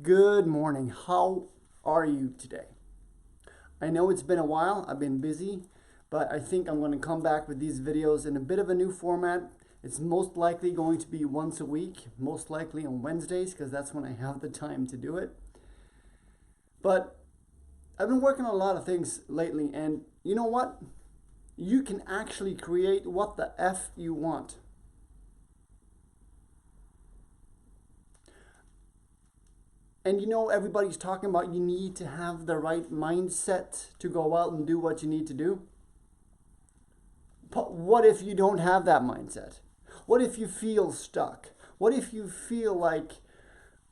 Good morning. How are you today? I know it's been a while. I've been busy, but I think I'm going to come back with these videos in a bit of a new format. It's most likely going to be once a week, most likely on Wednesdays, because that's when I have the time to do it. But I've been working on a lot of things lately, and you know what? You can actually create what the F you want. And you know, everybody's talking about you need to have the right mindset to go out and do what you need to do. But what if you don't have that mindset? What if you feel stuck? What if you feel like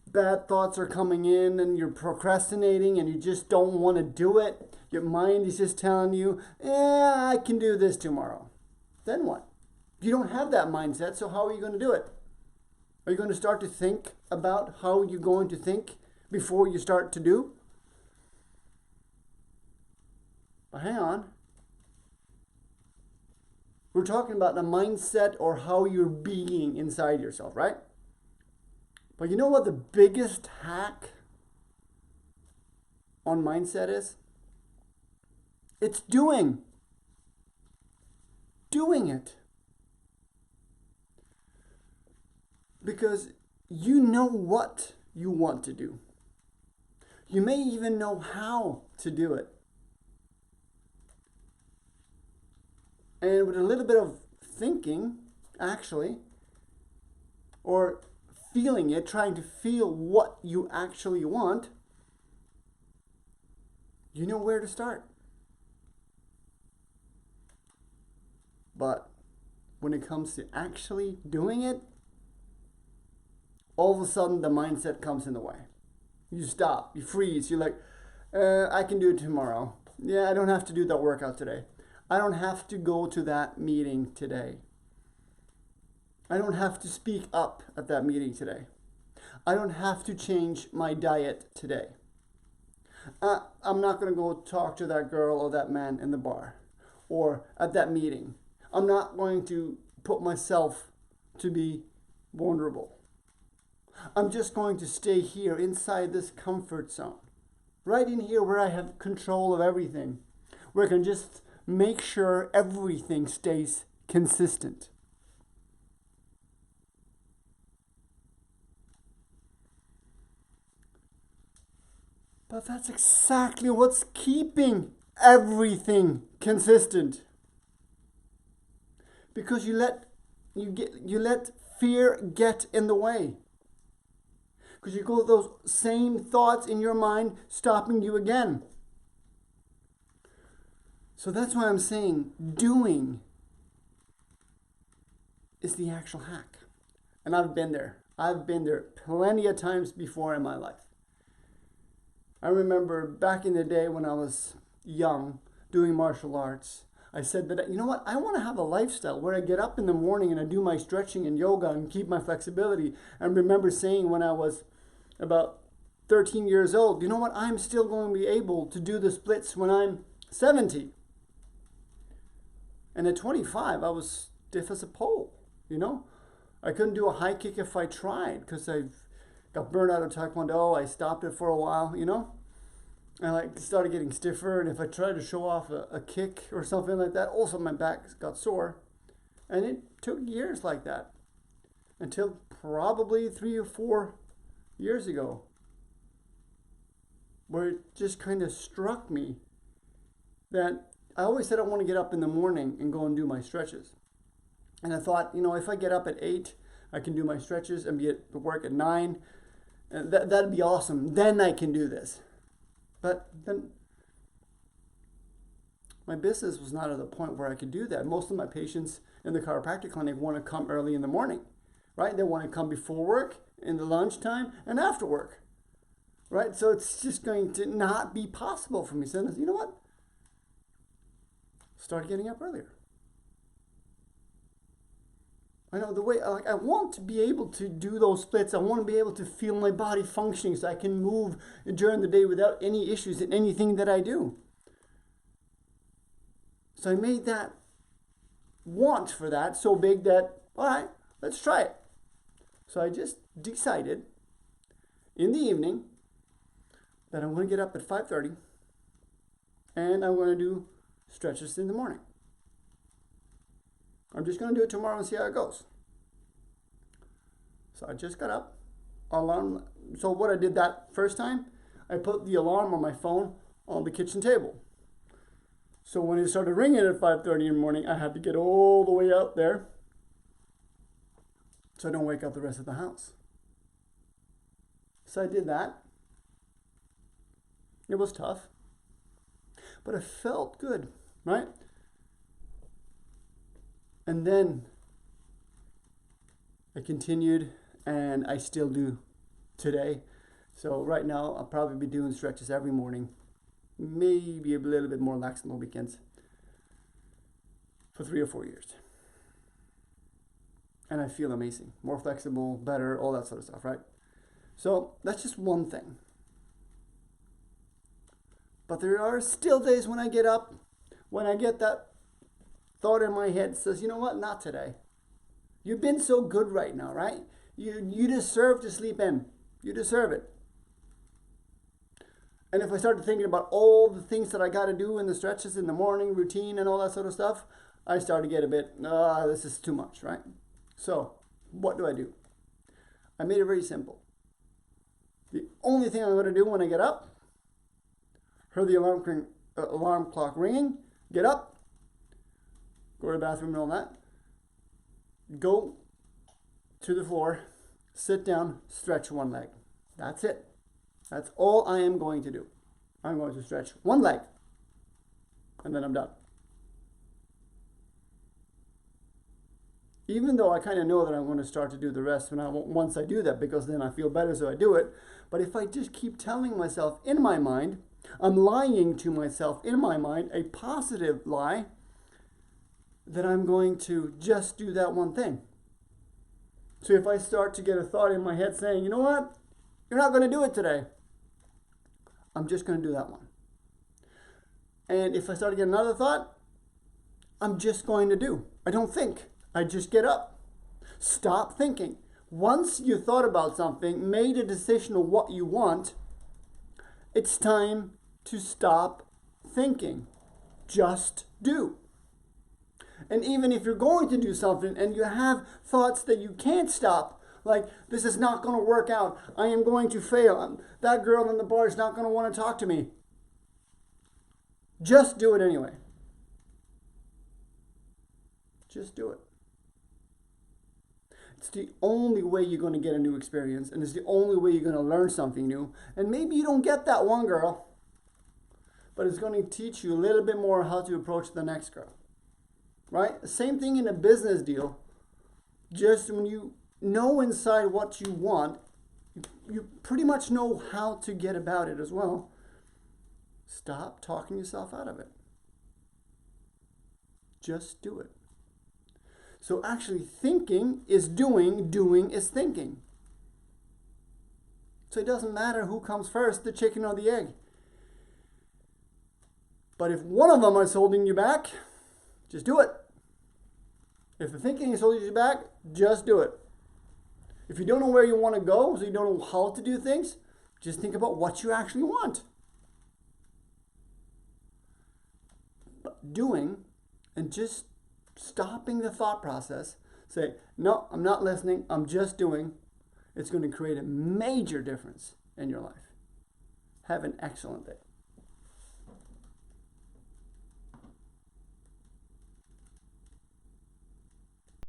bad thoughts are coming in and you're procrastinating and you just don't want to do it? Your mind is just telling you, I can do this tomorrow. Then what? You don't have that mindset, so how are you going to do it? Are you going to start to think about how you're going to think before you start to do? But hang on. We're talking about the mindset or how you're being inside yourself, right? But you know what the biggest hack on mindset is? It's doing. Doing it. Because you know what you want to do. You may even know how to do it. And with a little bit of thinking, actually, or feeling it, trying to feel what you actually want, you know where to start. But when it comes to actually doing it, all of a sudden the mindset comes in the way. You stop, you freeze, you're like, I can do it tomorrow. Yeah, I don't have to do that workout today. I don't have to go to that meeting today. I don't have to speak up at that meeting today. I don't have to change my diet today. I'm not going to go talk to that girl or that man in the bar or at that meeting. I'm not going to put myself to be vulnerable. I'm just going to stay here inside this comfort zone. Right in here where I have control of everything. Where I can just make sure everything stays consistent. But that's exactly what's keeping everything consistent. Because you let fear get in the way. Because you go those same thoughts in your mind stopping you again. So that's why I'm saying doing is the actual hack. And I've been there. I've been there plenty of times before in my life. I remember back in the day when I was young doing martial arts, I said that, you know what, I want to have a lifestyle where I get up in the morning and I do my stretching and yoga and keep my flexibility. I remember saying when I was about 13 years old, you know what, I'm still going to be able to do the splits when I'm 70. And at 25, I was stiff as a pole, you know. I couldn't do a high kick if I tried because I got burned out of Taekwondo. I stopped it for a while, you know. I started getting stiffer, and if I tried to show off a kick or something like that, also my back got sore. And it took years like that until probably 3 or 4 years ago, where it just kind of struck me that I always said I want to get up in the morning and go and do my stretches. And I thought, you know, if I get up at 8, I can do my stretches and be at work at 9. That'd be awesome. Then I can do this. But then my business was not at the point where I could do that. Most of my patients in the chiropractic clinic want to come early in the morning, right? They want to come before work, in the lunchtime, and after work, right? So it's just going to not be possible for me. So you know what? Start getting up earlier. I know the way, I want to be able to do those splits. I want to be able to feel my body functioning so I can move during the day without any issues in anything that I do. So I made that want for that so big that, all right, let's try it. So I just decided in the evening that I'm going to get up at 5:30 and I'm going to do stretches in the morning. I'm just going to do it tomorrow and see how it goes. So I just got up. Alarm. So what I did that first time, I put the alarm on my phone on the kitchen table. So when it started ringing at 5:30 in the morning, I had to get all the way out there so I don't wake up the rest of the house. So I did that. It was tough, but it felt good, right? And then I continued, and I still do today. So right now, I'll probably be doing stretches every morning, maybe a little bit more lax on the weekends, for 3 or 4 years. And I feel amazing, more flexible, better, all that sort of stuff, right? So that's just one thing. But there are still days when I get up, when I get that thought in my head says, you know what, not today. You've been so good right now, right? You deserve to sleep in. You deserve it. And if I started thinking about all the things that I got to do in the stretches in the morning, routine and all that sort of stuff, I start to get a bit, this is too much, right? So what do? I made it very simple. The only thing I'm going to do when I get up, hear the alarm clock ringing, get up, go to the bathroom and all that, go to the floor, sit down, stretch one leg. That's it. That's all I am going to do. I'm going to stretch one leg, and then I'm done. Even though I kind of know that I'm going to start to do the rest once I do that, because then I feel better, so I do it. But if I just keep telling myself in my mind, I'm lying to myself in my mind, a positive lie, that I'm going to just do that one thing. So if I start to get a thought in my head saying, you know what, you're not going to do it today, I'm just going to do that one. And if I start to get another thought, I'm just going to do. I don't think. I just get up. Stop thinking. Once you thought about something, made a decision of what you want, it's time to stop thinking. Just do. And even if you're going to do something and you have thoughts that you can't stop, like, this is not going to work out, I am going to fail, that girl in the bar is not going to want to talk to me, just do it anyway. Just do it. It's the only way you're going to get a new experience, and it's the only way you're going to learn something new. And maybe you don't get that one girl, but it's going to teach you a little bit more how to approach the next girl. Right? Same thing in a business deal. Just when you know inside what you want, you pretty much know how to get about it as well. Stop talking yourself out of it. Just do it. So actually thinking is doing, doing is thinking. So it doesn't matter who comes first, the chicken or the egg. But if one of them is holding you back, just do it. If the thinking is holding you back, just do it. If you don't know where you want to go, so you don't know how to do things, just think about what you actually want. But doing and just stopping the thought process, say, no, I'm not listening, I'm just doing, it's going to create a major difference in your life. Have an excellent day.